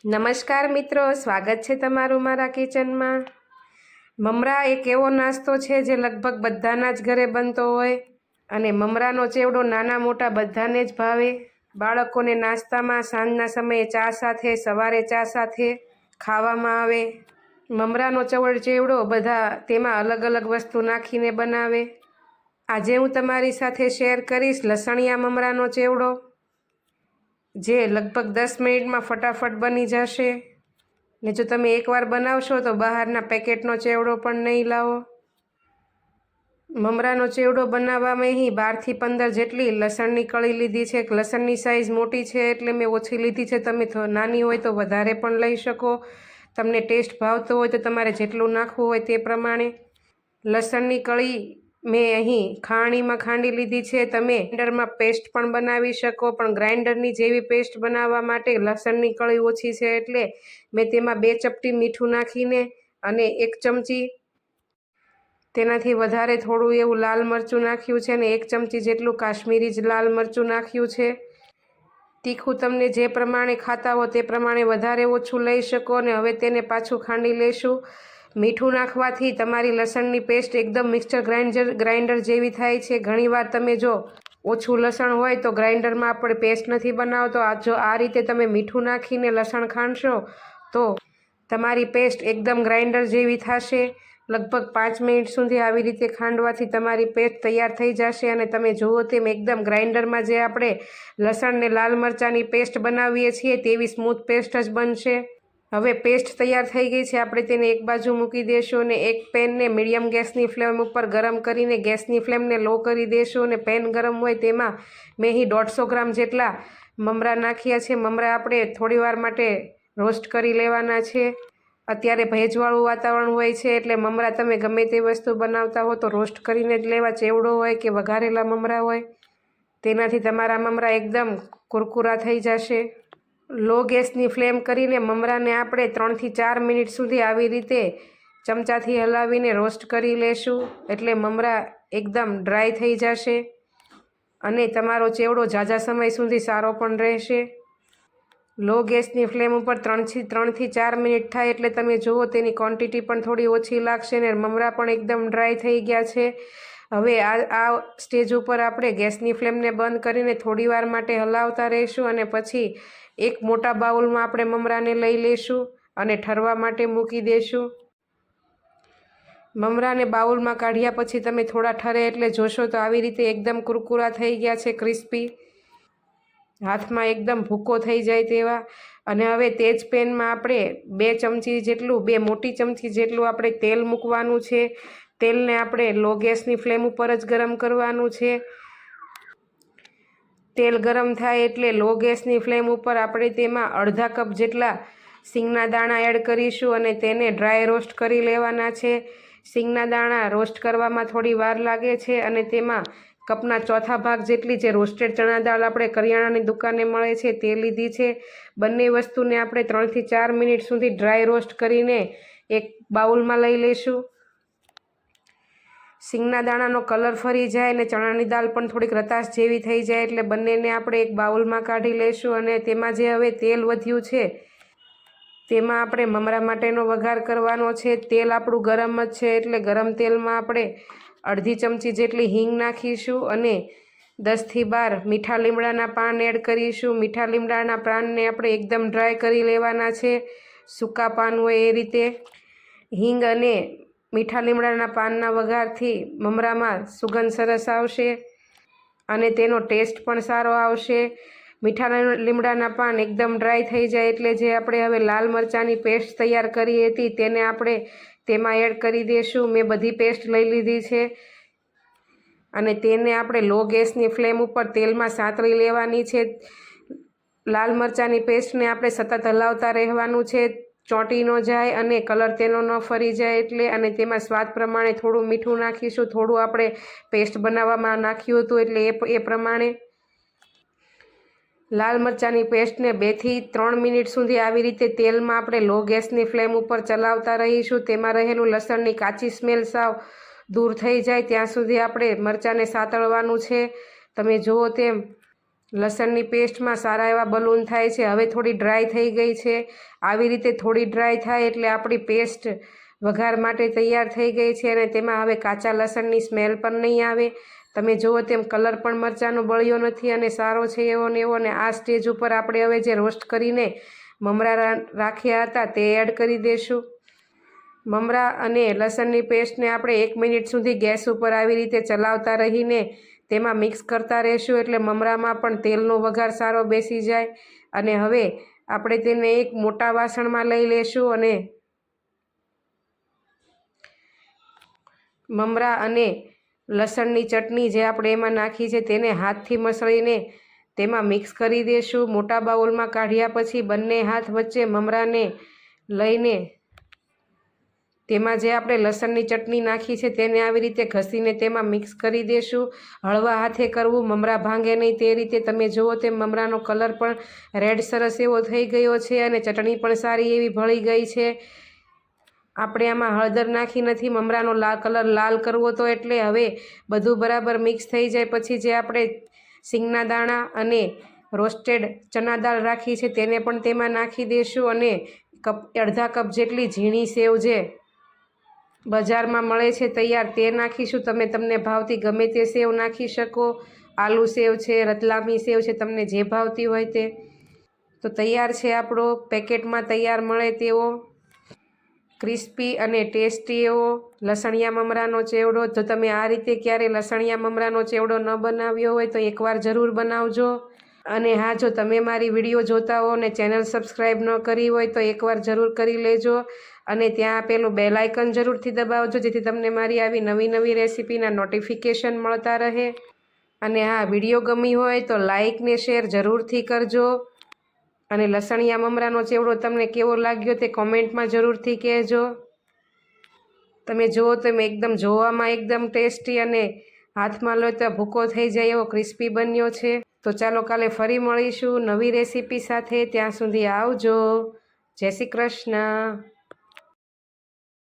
નમસ્કાર મિત્રો, સ્વાગત છે તમારું મારા કિચનમાં। મમરા એક એવો નાસ્તો છે જે લગભગ બધાના જ ઘરે બનતો હોય અને મમરાનો ચેવડો નાના મોટા બધાને જ ભાવે। બાળકોને નાસ્તામાં, સાંજના સમયે ચા સાથે, સવારે ચા સાથે ખાવામાં આવે। મમરાનો ચેવડો બધા તેમાં અલગ અલગ વસ્તુ નાખીને બનાવે। આજે હું તમારી સાથે શેર કરીશ લસણિયા મમરાનો ચેવડો, જે લગભગ 10 મિનિટમાં ફટાફટ બની જશે ને જો તમે એકવાર બનાવશો તો બહારના પેકેટનો ચેવડો પણ નહીં લાવો। મમરાનો ચેવડો બનાવવામાં અહીં 12 થી 15 જેટલી લસણની કળી લીધી છે। લસણની સાઈઝ મોટી છે એટલે મેં ઓછી લીધી છે, તમે નાની હોય તો વધારે પણ લઈ શકો। તમને ટેસ્ટ ભાવતો હોય તો તમારે જેટલું નાખવું હોય તે પ્રમાણે। લસણની કળી મેં અહીં ખાણીમાં ખાંડી લીધી છે। તમે ગ્રાઇન્ડરમાં પેસ્ટ પણ બનાવી શકો, પણ ગ્રાઇન્ડરની જેવી પેસ્ટ બનાવવા માટે લસણની કળી ઓછી છે એટલે મેં તેમાં 2 ચપટી મીઠું નાખીને અને 1 ચમચી તેનાથી વધારે થોડું એવું લાલ મરચું નાખ્યું છે અને 1 ચમચી જેટલું કાશ્મીરી જ લાલ મરચું નાખ્યું છે। તીખું તમને જે પ્રમાણે ખાતા હો તે પ્રમાણે વધારે ઓછું લઈ શકો અને હવે તેને પાછું ખાંડી લેશું। મીઠું નાખવાથી તમારી લસણની પેસ્ટ એકદમ મિક્સર ગ્રાઇન્ડર જેવી થાય છે। ઘણીવાર તમે જો ઓછું લસણ હોય તો ગ્રાઇન્ડરમાં આપણે પેસ્ટ નથી બનાવતો, જો આ રીતે તમે મીઠું નાખીને લસણ ખાંડશો તો તમારી પેસ્ટ એકદમ ગ્રાઇન્ડર જેવી થશે। લગભગ 5 મિનિટ સુધી આવી રીતે ખાંડવાથી તમારી પેસ્ટ તૈયાર થઈ જશે અને તમે જુઓ તેમ એકદમ ગ્રાઇન્ડરમાં જે આપણે લસણ ને લાલ મરચાંની પેસ્ટ બનાવીએ છીએ તેવી સ્મૂથ પેસ્ટ જ બનશે। હવે પેસ્ટ તૈયાર થઈ ગઈ છે, આપણે તેને એક બાજુ મૂકી દઈશું અને એક પેનને મીડિયમ ગેસની ફ્લેમ ઉપર ગરમ કરીને ગેસની ફ્લેમને લો કરી દઈશું અને પેન ગરમ હોય તેમાં મેં અહીં 150 ગ્રામ જેટલા મમરા નાખ્યા છે। મમરા આપણે થોડીવાર માટે રોસ્ટ કરી લેવાના છે। અત્યારે ભેજવાળું વાતાવરણ હોય છે એટલે મમરા તમે ગમે તે વસ્તુ બનાવતા હો તો રોસ્ટ કરીને જ લેવા। ચેવડો હોય કે વઘારેલા મમરા હોય તેનાથી તમારા મમરા એકદમ કુરકુરા થઈ જશે। લો ગેસની ફ્લેમ કરીને મમરાને આપણે 3 થી 4 મિનિટ સુધી આવી રીતે ચમચાથી હલાવીને રોસ્ટ કરી લેશું એટલે મમરા એકદમ ડ્રાય થઈ જશે અને તમારો ચેવડો ઝાઝા સમય સુધી સારો પણ રહેશે। લો ગેસની ફ્લેમ ઉપર 3 થી 4 મિનિટ થાય એટલે તમે જુઓ તેની ક્વોન્ટિટી પણ થોડી ઓછી લાગશે ને મમરા પણ એકદમ ડ્રાય થઈ ગયા છે। હવે આ સ્ટેજ ઉપર આપણે ગેસની ફ્લેમને બંધ કરીને થોડીવાર માટે હલાવતા રહીશું અને પછી એક મોટા બાઉલમાં આપણે મમરાને લઈ લઈશું અને ઠરવા માટે મૂકી દઈશું। મમરાને બાઉલમાં કાઢ્યા પછી તમે થોડા ઠરે એટલે જોશો તો આવી રીતે એકદમ કુરકુરા થઈ ગયા છે, ક્રિસ્પી, હાથમાં એકદમ ભૂકો થઈ જાય તેવા। અને હવે તે જ પેનમાં આપણે 2 મોટી ચમચી જેટલું આપણે તેલ મૂકવાનું છે। તેલને આપણે લો ગેસની ફ્લેમ ઉપર જ ગરમ કરવાનું છે। તેલ ગરમ થાય એટલે લો ગેસની ફ્લેમ ઉપર આપણે તેમાં અડધા કપ જેટલા સિંગના દાણા એડ કરીશું અને તેને ડ્રાય રોસ્ટ કરી લેવાના છે। સિંગના દાણા રોસ્ટ કરવામાં થોડી વાર લાગે છે અને તેમાં કપના ચોથા ભાગ જેટલી જે રોસ્ટેડ ચણા દાળ આપણે કરિયાણાની દુકાને મળે છે તે લીધી છે। બંને વસ્તુને આપણે 3 થી 4 મિનિટ સુધી ડ્રાય રોસ્ટ કરીને એક બાઉલમાં લઈ લઈશું। સિંગના દાણાનો કલર ફરી જાય અને ચણાની દાળ પણ થોડીક રતાશ જેવી થઈ જાય એટલે બંનેને આપણે એક બાઉલમાં કાઢી લઈશું અને તેમાં જે હવે તેલ વધ્યું છે તેમાં આપણે મમરા માટેનો વઘાર કરવાનો છે। તેલ આપણું ગરમ જ છે એટલે ગરમ તેલમાં આપણે અડધી ચમચી જેટલી હિંગ નાખીશું અને 10 થી 12 મીઠા લીમડાના પાન એડ કરીશું। મીઠા લીમડાના પાનને આપણે એકદમ ડ્રાય કરી લેવાના છે, સૂકા પાન હોય એ રીતે। હિંગ અને મીઠા લીમડાના પાનના વઘારથી મમરામાં સુગંધ સરસ આવશે અને તેનો ટેસ્ટ પણ સારો આવશે। મીઠા લીમડાના પાન એકદમ ડ્રાય થઈ જાય એટલે જે આપણે હવે લાલ મરચાંની પેસ્ટ તૈયાર કરી હતી તેને આપણે તેમાં એડ કરી દઈશું। મેં બધી પેસ્ટ લઈ લીધી છે અને તેને આપણે લો ગેસની ફ્લેમ ઉપર તેલમાં સાંતળી લેવાની છે। લાલ મરચાંની પેસ્ટને આપણે સતત હલાવતા રહેવાનું છે, ચોંટી ન જાય અને કલર તેનો ન ફરી જાય એટલે। અને તેમાં સ્વાદ પ્રમાણે થોડું મીઠું નાખીશું, થોડું આપણે પેસ્ટ બનાવવામાં નાખ્યું હતું એટલે એ પ્રમાણે। લાલ મરચાંની પેસ્ટને 2 થી 3 મિનિટ સુધી આવી રીતે તેલમાં આપણે લો ગેસની ફ્લેમ ઉપર ચલાવતા રહીશું। તેમાં રહેલું લસણની કાચી સ્મેલ સાવ દૂર થઈ જાય ત્યાં સુધી આપણે મરચાંને સાતળવાનું છે। તમે જુઓ તેમ લસણની પેસ્ટમાં સારા એવા બલૂન થાય છે. હવે થોડી ડ્રાય થઈ ગઈ છે. આવી રીતે થોડી ડ્રાય થાય એટલે આપણી પેસ્ટ વઘાર માટે તૈયાર થઈ ગઈ છે અને તેમાં હવે કાચા લસણની સ્મેલ પણ નહીં આવે. તમે જુઓ તેમ કલર પણ મરચાંનો બળ્યો નથી અને સારો છે એવો ને એવો. અને આ સ્ટેજ ઉપર આપણે હવે જે રોસ્ટ કરીને મમરા રાખ્યા હતા તે એડ કરી દઈશું. મમરા અને લસણની પેસ્ટને આપણે 1 મિનિટ સુધી ગેસ ઉપર આવી રીતે ચલાવતા રહીને તેમાં મિક્સ કરતા રહીશું એટલે મમરામાં પણ તેલનો વઘાર સારો બેસી જાય. અને હવે આપણે તેને એક મોટા વાસણમાં લઈ લેશું અને મમરા અને લસણની ચટણી જે આપણે એમાં નાખી છે તેને હાથથી મસળીને તેમાં મિક્સ કરી દઈશું. મોટા બાઉલમાં કાઢ્યા પછી બંને હાથ વચ્ચે મમરાને લઈને તેમાં જે આપણે લસણની ચટણી નાખી છે તેને આવી રીતે ઘસીને તેમાં મિક્સ કરી દઈશું. હળવા હાથે કરવું, મમરા ભાંગે નહીં તે રીતે. તમે જુઓ તેમ મમરાનો કલર પણ રેડ સરસ એવો થઈ ગયો છે અને ચટણી પણ સારી એવી ભળી ગઈ છે. આપણે આમાં હળદર નાખી નથી, મમરાનો કલર લાલ કરવો તો એટલે. હવે બધું બરાબર મિક્સ થઈ જાય પછી જે આપણે સિંગના દાણા અને રોસ્ટેડ ચણા દાળ રાખી છે તેને પણ તેમાં નાખી દઈશું અને અડધા કપ જેટલી ઝીણી સેવ જે બજારમાં મળે છે તૈયાર તે નાખીશું. તમે તમને ભાવતી ગમે તે સેવ નાખી શકો. આલુ સેવ છે, રતલામી સેવ છે, તમને જે ભાવતી હોય તે. તો તૈયાર છે આપણો પેકેટમાં તૈયાર મળે તેવો ક્રિસ્પી અને ટેસ્ટી એવો લસણિયા મમરાનો ચેવડો. જો તમે આ રીતે ક્યારે લસણિયા મમરાનો ચેવડો ન બનાવ્યો હોય તો એકવાર જરૂર બનાવજો. અને હા, જો તમે મારી વિડીયો જોતા હો અને ચેનલ સબસ્ક્રાઈબ ન કરી હોય તો એકવાર જરૂર કરી લેજો અને ત્યાં આપેલું બેલ આઇકન જરૂરથી દબાવજો જેથી તમને મારી આવી નવી નવી રેસીપીના નોટિફિકેશન મળતા રહે. અને હા, વિડીયો ગમી હોય તો લાઈક ને શેર જરૂરથી કરજો. અને લસણિયા મમરાનો ચેવડો તમને કેવો લાગ્યો તે કોમેન્ટમાં જરૂરથી કહેજો. તમે જુઓ તો એકદમ જોવામાં એકદમ ટેસ્ટી અને હાથમાં લો તો ભૂકો થઈ જાય એવો ક્રિસ્પી બન્યો છે. તો ચાલો કાલે ફરી મળીશું નવી રેસીપી સાથે. ત્યાં સુધી આવજો. જય શ્રી કૃષ્ણ.